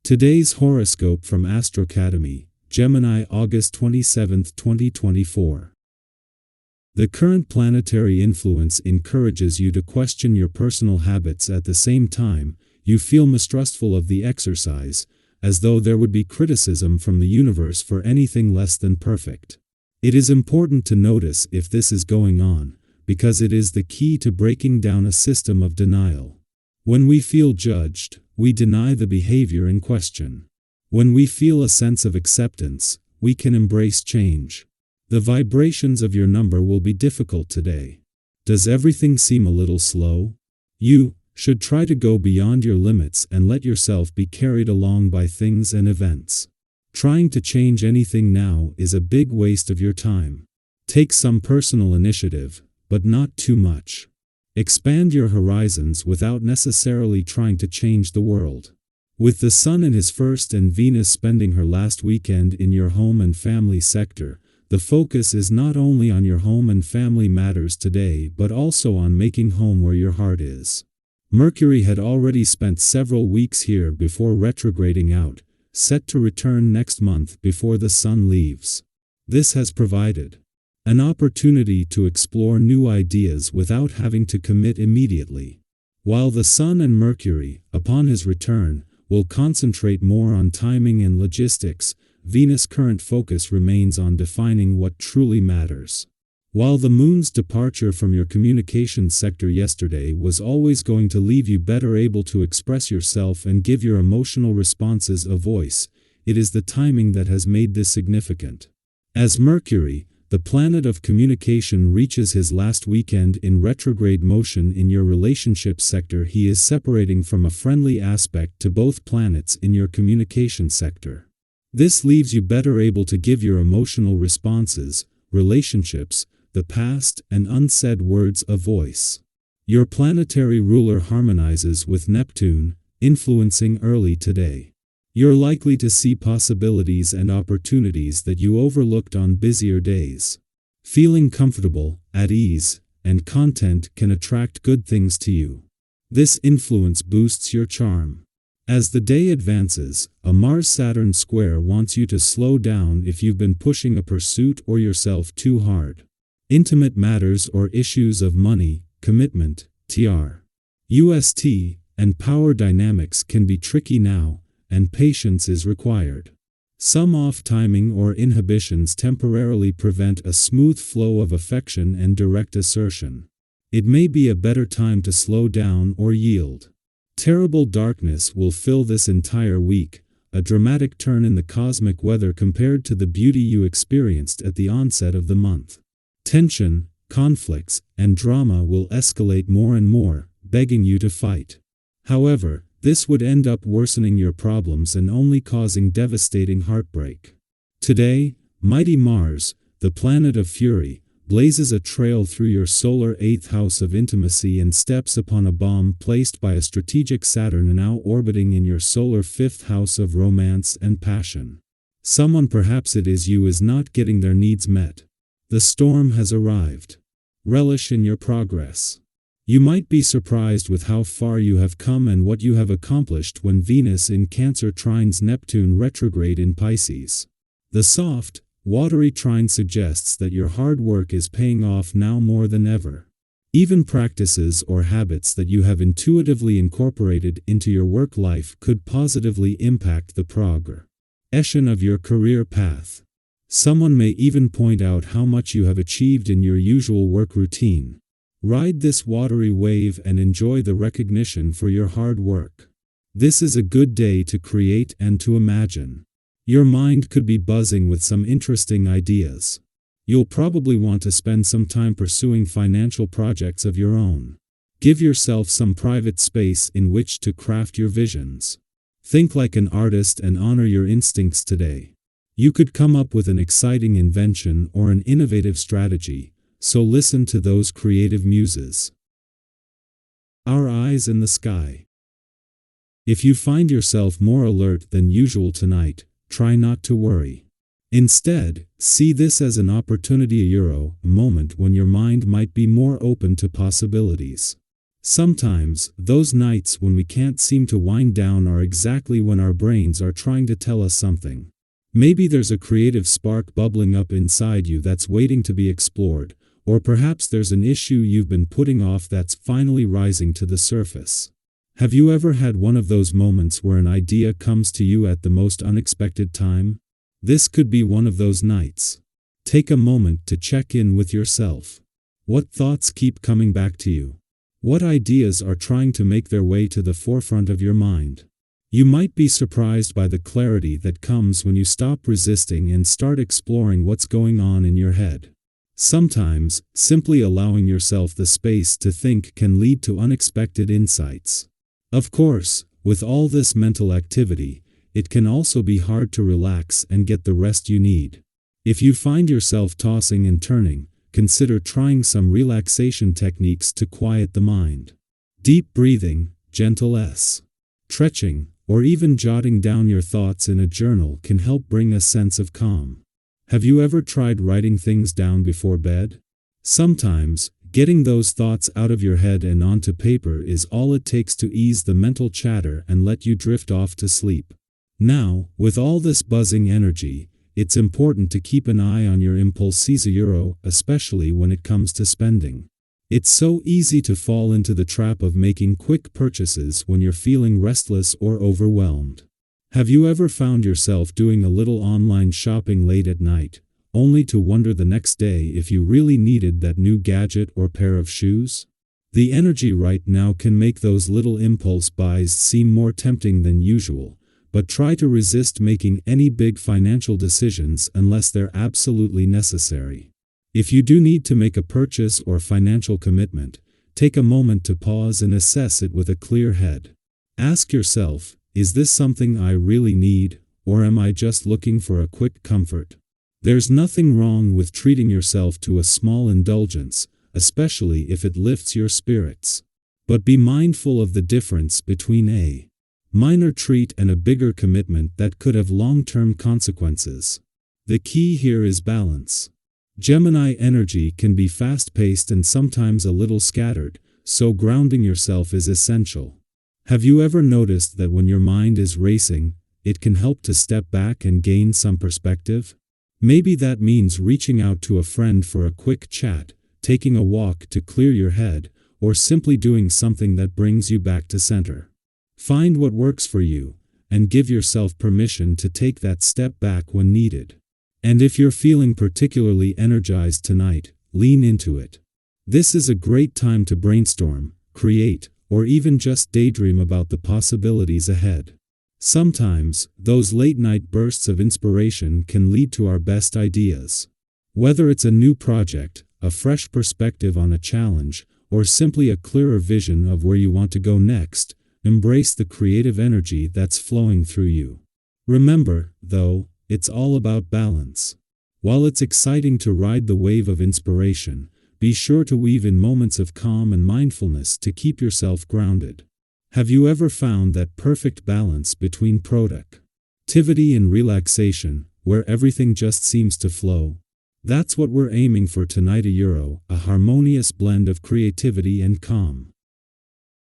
Today's horoscope from AstroCademy, Gemini August 27, 2024. The current planetary influence encourages you to question your personal habits. At the same time, you feel mistrustful of the exercise, as though there would be criticism from the universe for anything less than perfect. It is important to notice if this is going on, because it is the key to breaking down a system of denial. When we feel judged, we deny the behavior in question. When we feel a sense of acceptance, we can embrace change. The vibrations of your number will be difficult today. Does everything seem a little slow? You should try to go beyond your limits and let yourself be carried along by things and events. Trying to change anything now is a big waste of your time. Take some personal initiative, but not too much. Expand your horizons without necessarily trying to change the world. With the Sun in his first and Venus spending her last weekend in your home and family sector, the focus is not only on your home and family matters today but also on making home where your heart is. Mercury had already spent several weeks here before retrograding out, set to return next month before the Sun leaves. This has provided an opportunity to explore new ideas without having to commit immediately. While the Sun and Mercury, upon his return, will concentrate more on timing and logistics, Venus' current focus remains on defining what truly matters. While the Moon's departure from your communications sector yesterday was always going to leave you better able to express yourself and give your emotional responses a voice, it is the timing that has made this significant. As Mercury, the planet of communication, reaches his last weekend in retrograde motion in your relationship sector, he is separating from a friendly aspect to both planets in your communication sector. This leaves you better able to give your emotional responses, relationships, the past, and unsaid words a voice. Your planetary ruler harmonizes with Neptune, influencing early today. You're likely to see possibilities and opportunities that you overlooked on busier days. Feeling comfortable, at ease, and content can attract good things to you. This influence boosts your charm. As the day advances, a Mars-Saturn square wants you to slow down if you've been pushing a pursuit or yourself too hard. Intimate matters or issues of money, commitment, trust, and power dynamics can be tricky now, and patience is required. Some off-timing or inhibitions temporarily prevent a smooth flow of affection and direct assertion. It may be a better time to slow down or yield. Terrible darkness will fill this entire week, a dramatic turn in the cosmic weather compared to the beauty you experienced at the onset of the month. Tension, conflicts, and drama will escalate more and more, begging you to fight. However, this would end up worsening your problems and only causing devastating heartbreak. Today, mighty Mars, the planet of fury, blazes a trail through your solar 8th house of intimacy and steps upon a bomb placed by a strategic Saturn now orbiting in your solar 5th house of romance and passion. Someone, perhaps it is you, is not getting their needs met. The storm has arrived. Relish in your progress. You might be surprised with how far you have come and what you have accomplished when Venus in Cancer trines Neptune retrograde in Pisces. The soft, watery trine suggests that your hard work is paying off now more than ever. Even practices or habits that you have intuitively incorporated into your work life could positively impact the progression of your career path. Someone may even point out how much you have achieved in your usual work routine. Ride this watery wave and enjoy the recognition for your hard work. This is a good day to create and to imagine. Your mind could be buzzing with some interesting ideas. You'll probably want to spend some time pursuing financial projects of your own. Give yourself some private space in which to craft your visions. Think like an artist and honor your instincts today. You could come up with an exciting invention or an innovative strategy, so listen to those creative muses. Our eyes in the sky. If you find yourself more alert than usual tonight, try not to worry. Instead, see this as an opportunity, a moment when your mind might be more open to possibilities. Sometimes, those nights when we can't seem to wind down are exactly when our brains are trying to tell us something. Maybe there's a creative spark bubbling up inside you that's waiting to be explored, or perhaps there's an issue you've been putting off that's finally rising to the surface. Have you ever had one of those moments where an idea comes to you at the most unexpected time? This could be one of those nights. Take a moment to check in with yourself. What thoughts keep coming back to you? What ideas are trying to make their way to the forefront of your mind? You might be surprised by the clarity that comes when you stop resisting and start exploring what's going on in your head. Sometimes, simply allowing yourself the space to think can lead to unexpected insights. Of course, with all this mental activity, it can also be hard to relax and get the rest you need. If you find yourself tossing and turning, consider trying some relaxation techniques to quiet the mind. Deep breathing, gentle stretching, or even jotting down your thoughts in a journal can help bring a sense of calm. Have you ever tried writing things down before bed? Sometimes, getting those thoughts out of your head and onto paper is all it takes to ease the mental chatter and let you drift off to sleep. Now, with all this buzzing energy, it's important to keep an eye on your impulses, especially when it comes to spending. It's so easy to fall into the trap of making quick purchases when you're feeling restless or overwhelmed. Have you ever found yourself doing a little online shopping late at night, only to wonder the next day if you really needed that new gadget or pair of shoes? The energy right now can make those little impulse buys seem more tempting than usual, but try to resist making any big financial decisions unless they're absolutely necessary. If you do need to make a purchase or financial commitment, take a moment to pause and assess it with a clear head. Ask yourself, is this something I really need, or am I just looking for a quick comfort? There's nothing wrong with treating yourself to a small indulgence, especially if it lifts your spirits. But be mindful of the difference between a minor treat and a bigger commitment that could have long-term consequences. The key here is balance. Gemini energy can be fast-paced and sometimes a little scattered, so grounding yourself is essential. Have you ever noticed that when your mind is racing, it can help to step back and gain some perspective? Maybe that means reaching out to a friend for a quick chat, taking a walk to clear your head, or simply doing something that brings you back to center. Find what works for you, and give yourself permission to take that step back when needed. And if you're feeling particularly energized tonight, lean into it. This is a great time to brainstorm, create, or even just daydream about the possibilities ahead. Sometimes, those late-night bursts of inspiration can lead to our best ideas. Whether it's a new project, a fresh perspective on a challenge, or simply a clearer vision of where you want to go next, embrace the creative energy that's flowing through you. Remember, though, it's all about balance. While it's exciting to ride the wave of inspiration, be sure to weave in moments of calm and mindfulness to keep yourself grounded. Have you ever found that perfect balance between productivity and relaxation, where everything just seems to flow? That's what we're aiming for tonight, a harmonious blend of creativity and calm.